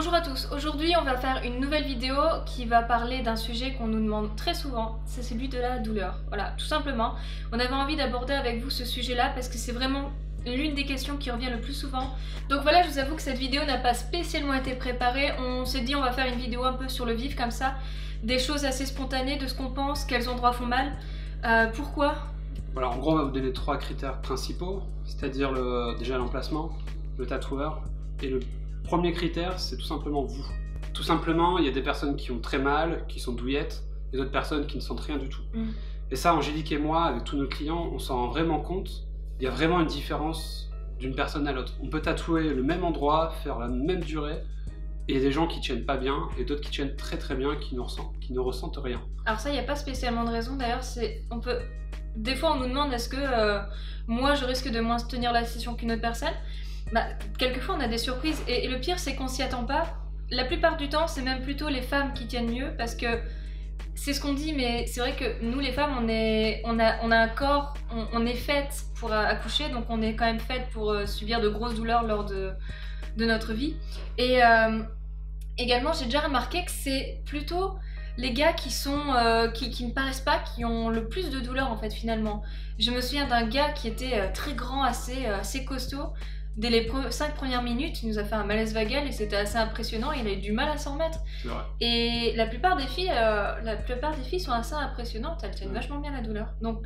Bonjour à tous, aujourd'hui on va faire une nouvelle vidéo qui va parler d'un sujet qu'on nous demande très souvent, c'est celui de la douleur. Voilà, tout simplement, on avait envie d'aborder avec vous ce sujet-là parce que c'est vraiment l'une des questions qui revient le plus souvent. Donc voilà, je vous avoue que cette vidéo n'a pas spécialement été préparée, on s'est dit on va faire une vidéo un peu sur le vif comme ça, des choses assez spontanées, de ce qu'on pense, quels endroits font mal, pourquoi. Voilà, en gros on va vous donner trois critères principaux, c'est-à-dire déjà l'emplacement, le tatoueur et le premier critère, c'est tout simplement vous. Tout simplement, il y a des personnes qui ont très mal, qui sont douillettes, et d'autres personnes qui ne sentent rien du tout. Et ça, Angélique et moi, avec tous nos clients, on s'en rend vraiment compte. Il y a vraiment une différence d'une personne à l'autre. On peut tatouer le même endroit, faire la même durée, et il y a des gens qui tiennent pas bien, et d'autres qui tiennent très très bien, qui ne ressentent rien. Alors ça, il n'y a pas spécialement de raison, d'ailleurs, des fois on nous demande est-ce que moi je risque de moins tenir la session qu'une autre personne. Bah, quelquefois on a des surprises et le pire c'est qu'on s'y attend pas. La plupart du temps c'est même plutôt les femmes qui tiennent mieux parce que c'est ce qu'on dit, mais c'est vrai que nous les femmes on a un corps, on est faites pour accoucher, donc on est quand même faites pour subir de grosses douleurs lors de notre vie. Et également j'ai déjà remarqué que c'est plutôt les gars qui ne paraissent pas, qui ont le plus de douleur en fait finalement. Je me souviens d'un gars qui était très grand, assez costaud. Dès les 5 premières minutes, il nous a fait un malaise vagal et c'était assez impressionnant, il a eu du mal à s'en remettre. Et la plupart des filles sont assez impressionnantes, elles tiennent vachement bien la douleur. Donc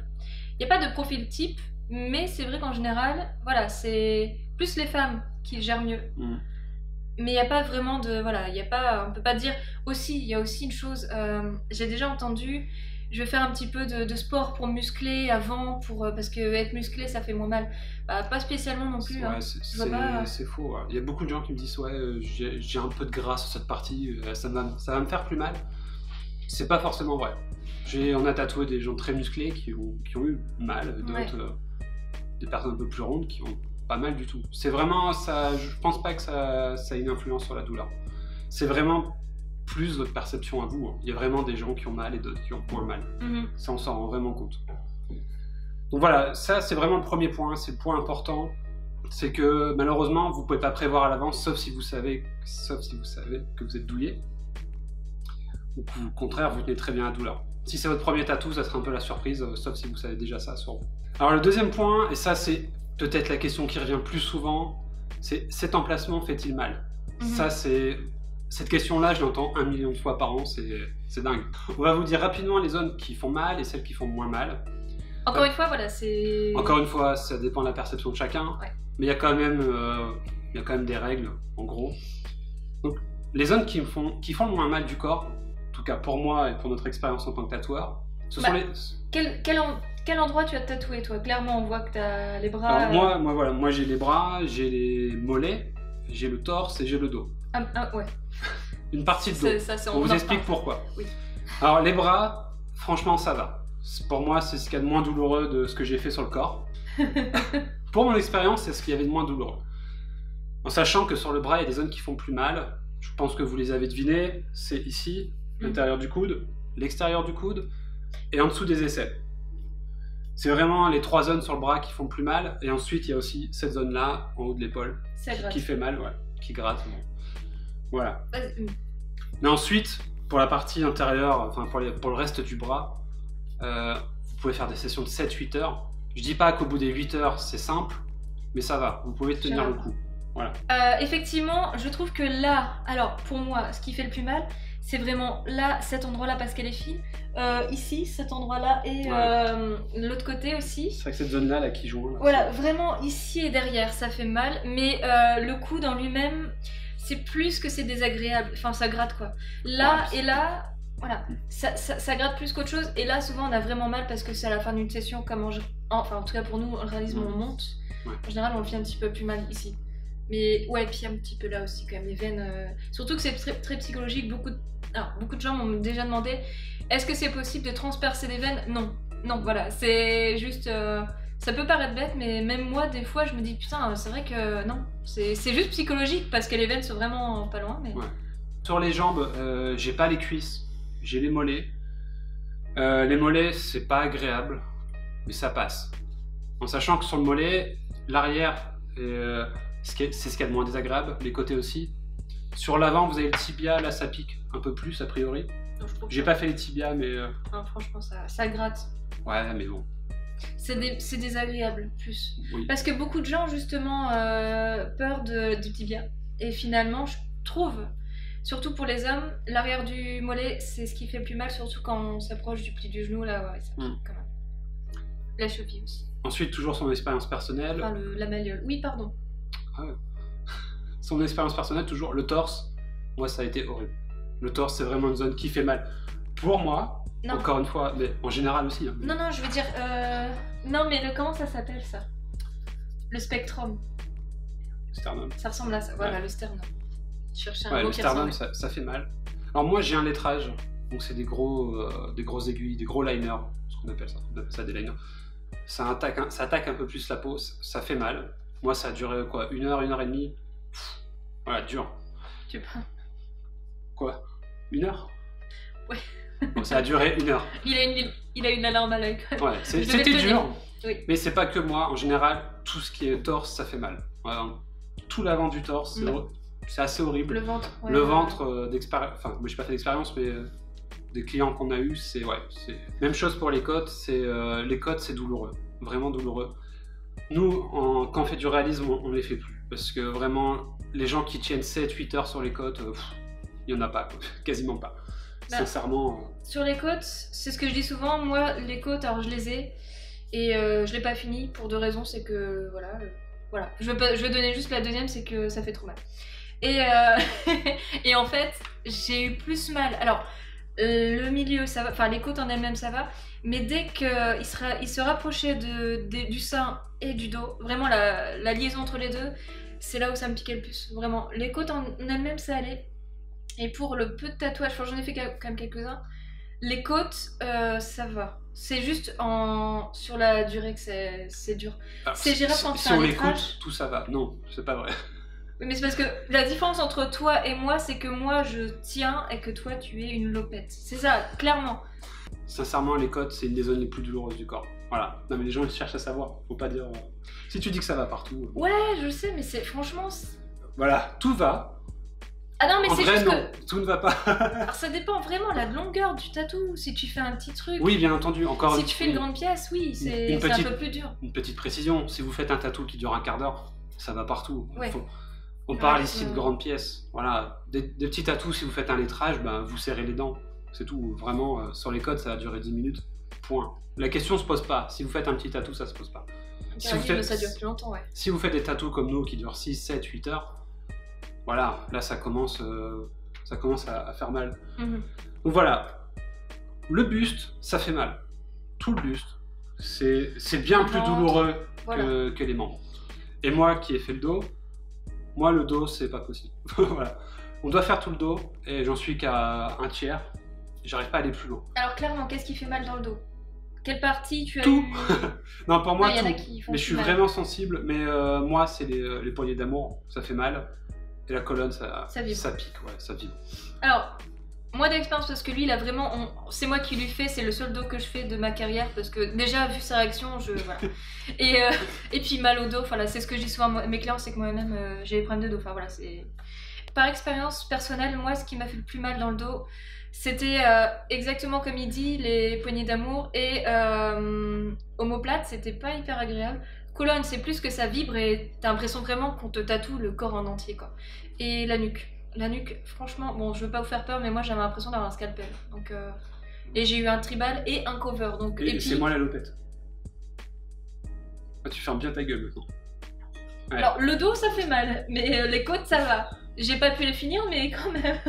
il n'y a pas de profil type, mais c'est vrai qu'en général, voilà, c'est plus les femmes qui gèrent mieux. Mais il n'y a pas vraiment de... Voilà, on peut pas dire... Aussi, il y a aussi une chose, j'ai déjà entendu, je vais faire un petit peu de sport pour muscler avant, parce que être musclé ça fait moins mal. Bah, pas spécialement non plus. Ouais, c'est faux. Ouais. Il y a beaucoup de gens qui me disent ouais, j'ai un peu de gras sur cette partie, ça va me faire plus mal. C'est pas forcément vrai. On a tatoué des gens très musclés qui ont eu mal, d'autres, des personnes un peu plus rondes qui ont pas mal du tout. C'est vraiment ça. Je pense pas que ça ait une influence sur la douleur. C'est vraiment plus votre perception à vous. Il y a vraiment des gens qui ont mal et d'autres qui ont moins mal. Ça, on s'en rend vraiment compte. Donc voilà, ça c'est vraiment le premier point, c'est le point important. C'est que malheureusement, vous pouvez pas prévoir à l'avance, sauf si vous savez que vous êtes douillé. Ou au contraire, vous tenez très bien la douleur. Si c'est votre premier tatou, ça sera un peu la surprise, sauf si vous savez déjà ça sur vous. Alors le deuxième point, et ça c'est peut-être la question qui revient plus souvent, c'est cet emplacement fait-il mal? Ça c'est... Cette question-là, je l'entends 1 million de fois par an, c'est dingue. On va vous dire rapidement les zones qui font mal et celles qui font moins mal. Encore une fois, voilà, c'est... Encore une fois, ça dépend de la perception de chacun, mais il y a quand même des règles, en gros. Donc, les zones qui font le moins mal du corps, en tout cas pour moi et pour notre expérience en tant que tatoueur, ce sont les... Quel endroit tu as tatoué, toi? Clairement, on voit que tu as les bras... Alors, moi j'ai les bras, j'ai les mollets, j'ai le torse et j'ai le dos. Ouais. Une partie de dos. On vous explique pourquoi. Oui. Alors les bras, franchement ça va. Pour moi c'est ce qu'il y a de moins douloureux de ce que j'ai fait sur le corps. Pour mon expérience c'est ce qu'il y avait de moins douloureux. En sachant que sur le bras il y a des zones qui font plus mal. Je pense que vous les avez devinées. C'est ici, l'intérieur du coude, l'extérieur du coude et en dessous des aisselles. C'est vraiment les 3 zones sur le bras qui font plus mal. Et ensuite il y a aussi cette zone là en haut de l'épaule qui fait mal, qui gratte. Voilà. Mais ensuite, pour la partie intérieure, enfin pour le reste du bras, vous pouvez faire des sessions de 7-8 heures. Je dis pas qu'au bout des 8 heures c'est simple, mais ça va, vous pouvez tenir le coup. Voilà. Effectivement, je trouve que là, alors pour moi, ce qui fait le plus mal, c'est vraiment là, cet endroit-là parce qu'elle est fine, ici, cet endroit-là et l'autre côté aussi. C'est vrai que cette zone-là là, qui joue. Là, voilà, vraiment ici et derrière, ça fait mal, mais le coude en lui-même, c'est plus que c'est désagréable, enfin ça gratte quoi. Là et là, voilà, ça gratte plus qu'autre chose, et là souvent on a vraiment mal parce que c'est à la fin d'une session, enfin en tout cas pour nous, le réalisme on monte, en général on le fait un petit peu plus mal ici. Mais ouais, puis un petit peu là aussi quand même, les veines, surtout que c'est très psychologique, beaucoup de gens m'ont déjà demandé, est-ce que c'est possible de transpercer les veines? Non, voilà, c'est juste... Ça peut paraître bête, mais même moi, des fois, je me dis putain, c'est vrai que non, c'est juste psychologique parce que les veines sont vraiment pas loin. Mais... Sur les jambes, j'ai pas les cuisses, j'ai les mollets. Les mollets, c'est pas agréable, mais ça passe. En sachant que sur le mollet, l'arrière, c'est ce qu'il y a de moins désagréable, les côtés aussi. Sur l'avant, vous avez le tibia, là ça pique un peu plus a priori. J'ai pas fait les tibias, mais. Non, franchement, ça gratte. Ouais, mais bon. C'est désagréable, plus. Oui. Parce que beaucoup de gens, justement, peur du tibia. Et finalement, je trouve, surtout pour les hommes, l'arrière du mollet, c'est ce qui fait le plus mal, surtout quand on s'approche du pli du genou, là, ouais, ça pique quand même. La cheville aussi. Ensuite, toujours son expérience personnelle. Enfin, la malléole. Oui, pardon. Ah ouais. Son expérience personnelle, toujours le torse. Moi, ça a été horrible. Le torse, c'est vraiment une zone qui fait mal. Pour moi, non. Encore une fois, mais en général aussi. Hein. Non, je veux dire... Non, mais comment ça s'appelle, ça? Le spectrum. Sternum. Ça ressemble à ça, voilà, le sternum. Chercher un mot le qui sternum, ressemble. ça fait mal. Alors moi, j'ai un lettrage. Donc c'est des grosses aiguilles, des gros liners. Ce qu'on appelle ça. On appelle ça des liners. Ça attaque un peu plus la peau. Ça fait mal. Moi, ça a duré quoi, 1 heure, 1 heure et demie. Voilà, dur. Tu peux... Quoi, 1 heure? Ouais. Bon, ça a duré 1 heure. Il a une alarme à l'œil. Ouais, c'était dur. Oui. Mais c'est pas que moi. En général, tout ce qui est torse, ça fait mal. Voilà. Tout l'avant du torse, c'est assez horrible. Le ventre. Ouais, le ventre d'expérience. Enfin, moi j'ai pas fait d'expérience, mais des clients qu'on a eu, c'est même chose pour les côtes. Les côtes, c'est douloureux, vraiment douloureux. Nous, quand on fait du réalisme, on les fait plus parce que vraiment, les gens qui tiennent 7-8 heures sur les côtes, il y en a pas, quoi. Quasiment pas. Bah, sincèrement. Sur les côtes, c'est ce que je dis souvent. Moi, les côtes, alors je les ai et je l'ai pas fini pour 2 raisons. C'est que voilà. Je vais donner juste la deuxième, c'est que ça fait trop mal. Et, et en fait, j'ai eu plus mal. Alors, le milieu, ça va, enfin les côtes en elles-mêmes, ça va. Mais dès qu'il se rapprochait du sein et du dos, vraiment la liaison entre les deux, c'est là où ça me piquait le plus. Vraiment, les côtes en elles-mêmes, ça allait. Et pour le peu de tatouages, enfin, j'en ai fait quand même quelques-uns, les côtes, ça va. C'est juste sur la durée que c'est dur. C'est gérable quand tu fais un lettrage. Si on l'écoute, tout ça va. Non, c'est pas vrai. Mais c'est parce que la différence entre toi et moi, c'est que moi je tiens et que toi tu es une lopette. C'est ça, clairement. Sincèrement, les côtes, c'est une des zones les plus douloureuses du corps. Voilà. Non, mais les gens ils cherchent à savoir. Faut pas dire. Si tu dis que ça va partout. Ouais, je sais, mais c'est franchement. Voilà, tout va. Ah non, mais c'est juste que. Tout ne va pas. Alors ça dépend vraiment de la longueur du tatou. Si tu fais un petit truc. Oui, bien entendu. Encore si tu fais une grande pièce, oui, c'est un peu plus dur. Une petite précision. Si vous faites un tatou qui dure un quart d'heure, ça va partout. Ouais. On parle ici de grandes pièces. Voilà. Des petits tatous, si vous faites un lettrage, ben, vous serrez les dents. C'est tout. Vraiment, sur les côtes, ça va durer 10 minutes. Point. La question se pose pas. Si vous faites un petit tatou, ça se pose pas. Ça dure plus longtemps, ouais. Si vous faites des tatous comme nous qui durent 6, 7, 8 heures, voilà, là ça commence à faire mal. Donc voilà. Le buste, ça fait mal. Tout le buste. C'est bien plus douloureux que les membres. Et moi qui ai fait le dos, le dos, c'est pas possible. Voilà. On doit faire tout le dos et j'en suis qu'à 1/3. J'arrive pas à aller plus loin. Alors clairement, qu'est-ce qui fait mal dans le dos? Quelle partie tu as tout. eu... Non, pour moi, y en a tout. qui font mais je suis vraiment sensible. Mais moi, c'est les poignées d'amour, ça fait mal. Et la colonne, ça pique, ouais, ça vibre. Alors, moi d'expérience, parce que lui, il a vraiment... C'est moi qui lui fais, c'est le seul dos que je fais de ma carrière, parce que déjà, vu sa réaction, voilà. Et puis mal au dos, voilà, c'est ce que je dis souvent à mes clients, c'est que moi-même, j'ai des problèmes de dos. Enfin, voilà, c'est... Par expérience personnelle, moi, ce qui m'a fait le plus mal dans le dos, c'était exactement comme il dit, les poignées d'amour, et omoplate, c'était pas hyper agréable. Colonne, c'est plus que ça vibre et t'as l'impression vraiment qu'on te tatoue le corps en entier, quoi. Et la nuque, franchement, bon, je veux pas vous faire peur, mais moi j'avais l'impression d'avoir un scalpel. Donc, et j'ai eu un tribal et un cover. Donc, et puis... c'est moi la lopette. Ah, tu fermes bien ta gueule maintenant. Ouais. Alors, le dos, ça fait mal, mais les côtes, ça va. J'ai pas pu les finir, mais quand même.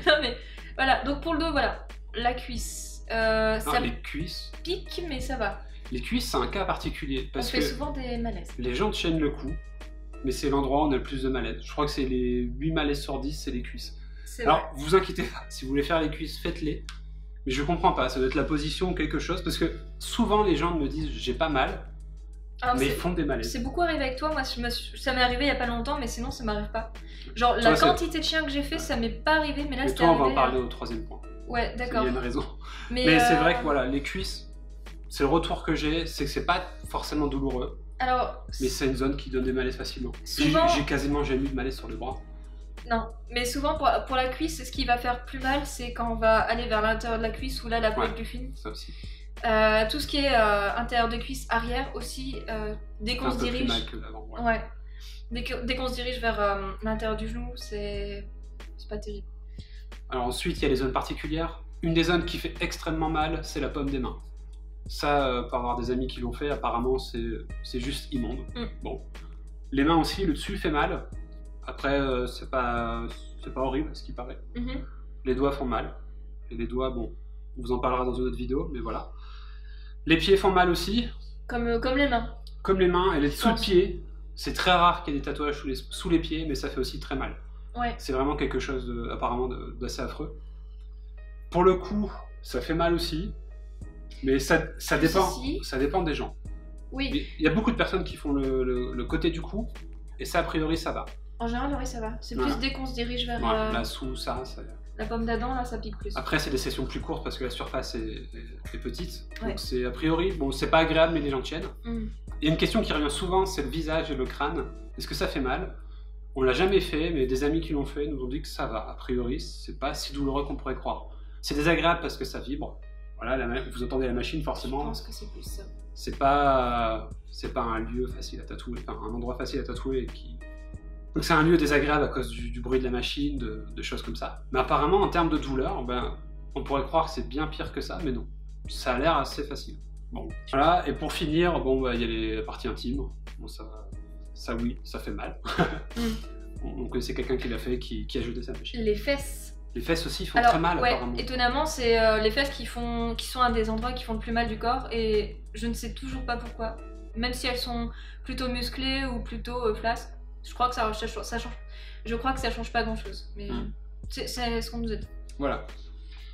Non, mais voilà. Donc, pour le dos, voilà. La cuisse. Ça les cuisses pique, mais ça va. Les cuisses, c'est un cas particulier. Parce on fait souvent des malaises. Les gens tiennent le cou, mais c'est l'endroit où on a le plus de malaises. Je crois que c'est les 8 malaises sur 10, c'est les cuisses. Alors, vous inquiétez pas, si vous voulez faire les cuisses, faites-les. Mais je comprends pas, ça doit être la position ou quelque chose, parce que souvent les gens me disent j'ai pas mal, mais ils font des malaises. C'est beaucoup arrivé avec toi, moi ça m'est arrivé il y a pas longtemps, mais sinon ça m'arrive pas. Genre la quantité de chiens que j'ai fait, ça m'est pas arrivé, mais là c'était arrivé. Et toi, on va en parler au 3e point. Ouais, d'accord. Il y a une raison. Mais c'est vrai que voilà, les cuisses, c'est le retour que j'ai, c'est que c'est pas forcément douloureux. Alors, mais c'est une zone qui donne des malaises facilement. Souvent... J'ai quasiment jamais eu de malaise sur le bras. Non, mais souvent pour la cuisse, ce qui va faire plus mal, c'est quand on va aller vers l'intérieur de la cuisse où là la peau est plus fine. Ça aussi. Tout ce qui est intérieur de cuisse, arrière aussi, dès qu'on se dirige. Plus mal que l'avant, ouais. Dès qu'on se dirige vers l'intérieur du genou, c'est pas terrible. Alors ensuite, il y a les zones particulières. Une des zones qui fait extrêmement mal, c'est la paume des mains. Ça, par avoir des amis qui l'ont fait, apparemment, c'est juste immonde. Bon. Les mains aussi, le dessus fait mal. Après, c'est pas horrible, ce qui paraît. Les doigts font mal. Et les doigts, bon, on vous en parlera dans une autre vidéo, mais voilà. Les pieds font mal aussi. Comme les mains. Comme les mains et les dessous de pieds. C'est très rare qu'il y ait des tatouages sous les pieds, mais ça fait aussi très mal. Ouais. C'est vraiment quelque chose apparemment d'assez affreux. Pour le coup, ça fait mal aussi, mais ça dépend des gens. Oui. Il y a beaucoup de personnes qui font le côté du cou, et ça, a priori, ça va. En général, oui, ça va. C'est plus dès qu'on se dirige vers là, sous ça... La pomme d'Adam, là, ça pique plus. Après, c'est des sessions plus courtes parce que la surface est petite. Donc, c'est a priori, bon, c'est pas agréable, mais les gens tiennent. Il y a une question qui revient souvent, c'est le visage et le crâne. Est-ce que ça fait mal? On l'a jamais fait, mais des amis qui l'ont fait nous ont dit que ça va. A priori, c'est pas si douloureux qu'on pourrait croire. C'est désagréable parce que ça vibre. Voilà, vous entendez la machine, forcément. Je pense que c'est plus ça. C'est pas un lieu facile à tatouer, enfin, un endroit facile à tatouer qui... Donc c'est un lieu désagréable à cause du bruit de la machine, de choses comme ça. Mais apparemment, en termes de douleur, ben, on pourrait croire que c'est bien pire que ça, mais non. Ça a l'air assez facile. Bon, voilà, et pour finir, bon, bah, y a les parties intimes. Bon, ça oui, ça fait mal. On connaissait quelqu'un qui l'a fait, qui a jeté sa machine. Les fesses. Les fesses aussi font très mal, apparemment. Étonnamment, c'est les fesses qui sont un des endroits qui font le plus mal du corps, et je ne sais toujours pas pourquoi. Même si elles sont plutôt musclées ou plutôt flasques. Je crois que ça change. Je crois que ça change pas grand chose, mais c'est ce qu'on nous a dit. Voilà.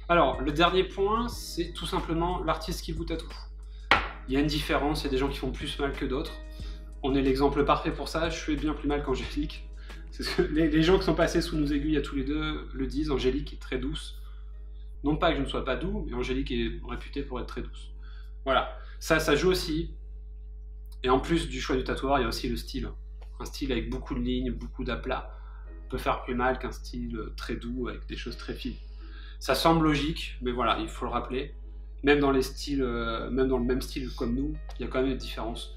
Alors, le dernier point, c'est tout simplement l'artiste qui vous tatoue. Il y a une différence, il y a des gens qui font plus mal que d'autres. On est l'exemple parfait pour ça, je fais bien plus mal qu'Angélique. Les gens qui sont passés sous nos aiguilles à tous les deux le disent, Angélique est très douce. Non pas que je ne sois pas doux, mais Angélique est réputée pour être très douce. Voilà, ça joue aussi. Et en plus du choix du tatoueur, il y a aussi le style. Un style avec beaucoup de lignes, beaucoup d'aplats, peut faire plus mal qu'un style très doux avec des choses très fines. Ça semble logique, mais voilà, il faut le rappeler. Même dans les styles, même dans le même style comme nous, il y a quand même des différences.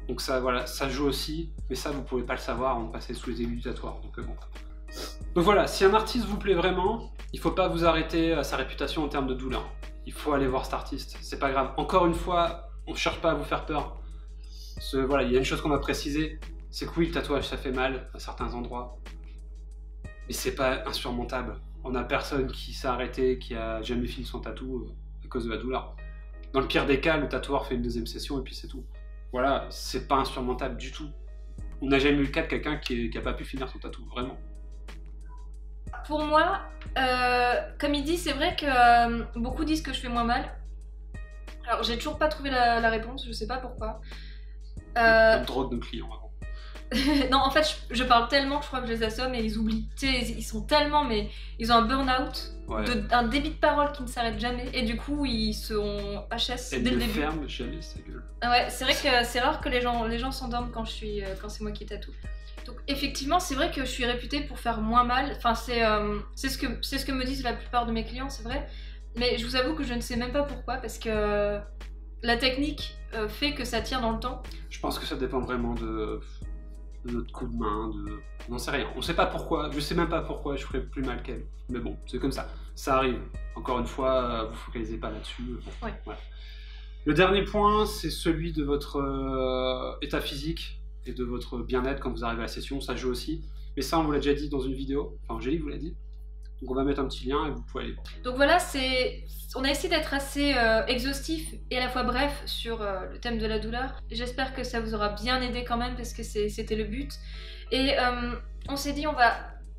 Donc ça, voilà, ça joue aussi, mais ça vous pouvez pas le savoir avant de passer sous les aiguilles du tatoueur. Donc voilà, si un artiste vous plaît vraiment, il faut pas vous arrêter à sa réputation en termes de douleur. Il faut aller voir cet artiste, c'est pas grave. Encore une fois, on cherche pas à vous faire peur. Voilà, il y a une chose qu'on va préciser. C'est que oui, le tatouage ça fait mal à certains endroits, mais c'est pas insurmontable. On a personne qui s'est arrêté, qui a jamais fini son tatou à cause de la douleur. Dans le pire des cas, le tatoueur fait une deuxième session et puis c'est tout. Voilà, c'est pas insurmontable du tout. On n'a jamais eu le cas de quelqu'un qui a pas pu finir son tatou, vraiment. Pour moi, comme il dit, c'est vrai que beaucoup disent que je fais moins mal. Alors j'ai toujours pas trouvé la réponse, je sais pas pourquoi. On drogue nos clients avant. Non, en fait, je parle tellement que je crois que je les assomme et ils oublient. Tu sais, ils sont tellement, mais ils ont un burn-out, un débit de parole qui ne s'arrête jamais, et du coup, ils sont HS dès le début. Et ferme jamais sa gueule. Ouais, c'est vrai que c'est rare que les gens s'endorment quand c'est moi qui tatoue. Donc effectivement, c'est vrai que je suis réputée pour faire moins mal. Enfin, c'est ce que me disent la plupart de mes clients, c'est vrai. Mais je vous avoue que je ne sais même pas pourquoi, parce que la technique fait que ça tire dans le temps. Je pense que ça dépend vraiment de notre coup de main, on n'en sait rien. On sait pas pourquoi, je sais même pas pourquoi je ferais plus mal qu'elle. Mais bon, c'est comme ça. Ça arrive. Encore une fois, vous focalisez pas là-dessus. Bon, ouais. Voilà. Le dernier point, c'est celui de votre état physique et de votre bien-être quand vous arrivez à la session. Ça joue aussi. Mais ça, on vous l'a déjà dit dans une vidéo. Enfin, Angélique vous l'a dit. Donc on va mettre un petit lien et vous pouvez aller voir. Donc voilà, on a essayé d'être assez exhaustif et à la fois bref sur le thème de la douleur. J'espère que ça vous aura bien aidé quand même parce que c'était le but. Et on s'est dit on va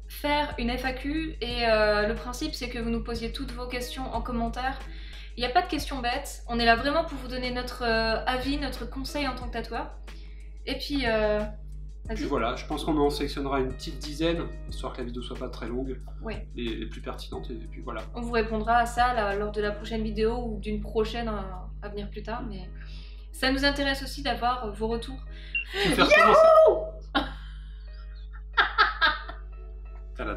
faire une FAQ et le principe c'est que vous nous posiez toutes vos questions en commentaire. Il n'y a pas de questions bêtes, on est là vraiment pour vous donner notre avis, notre conseil en tant que tatoueur. Et puis... Puis voilà, je pense qu'on en sélectionnera une petite dizaine, histoire que la vidéo soit pas très longue, ouais. les plus pertinentes, et puis voilà. On vous répondra à ça là, lors de la prochaine vidéo ou d'une prochaine à venir plus tard, mais ça nous intéresse aussi d'avoir vos retours. Tu veux faire commencer. T'as la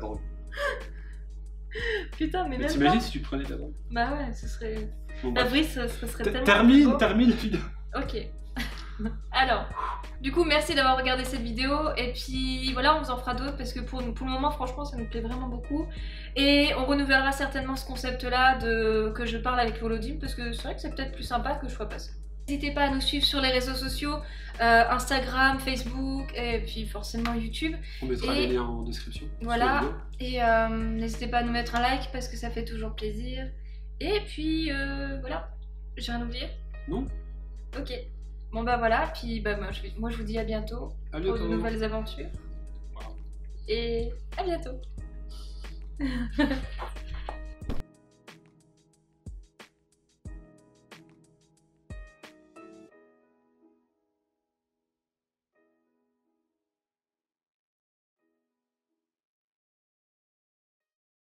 Putain, mais même T'imagines pas. si tu prenais d'abord. Bah ouais, ce serait... Bon, La bref. brise, ça serait tellement plus beau. Termine la vidéo. Ok. Alors, du coup, merci d'avoir regardé cette vidéo. Et puis voilà, on vous en fera d'autres parce que pour le moment, franchement, ça nous plaît vraiment beaucoup. Et on renouvellera certainement ce concept-là que je parle avec Volodym parce que c'est vrai que c'est peut-être plus sympa que je sois pas seule. N'hésitez pas à nous suivre sur les réseaux sociaux, Instagram, Facebook et puis forcément YouTube. On mettra les liens en description. Voilà. Et n'hésitez pas à nous mettre un like parce que ça fait toujours plaisir. Et puis voilà, j'ai rien oublié? Non. Ok. Bon bah voilà, puis bah, moi je vous dis à bientôt À pour de bientôt. nouvelles aventures. Wow. Et à bientôt.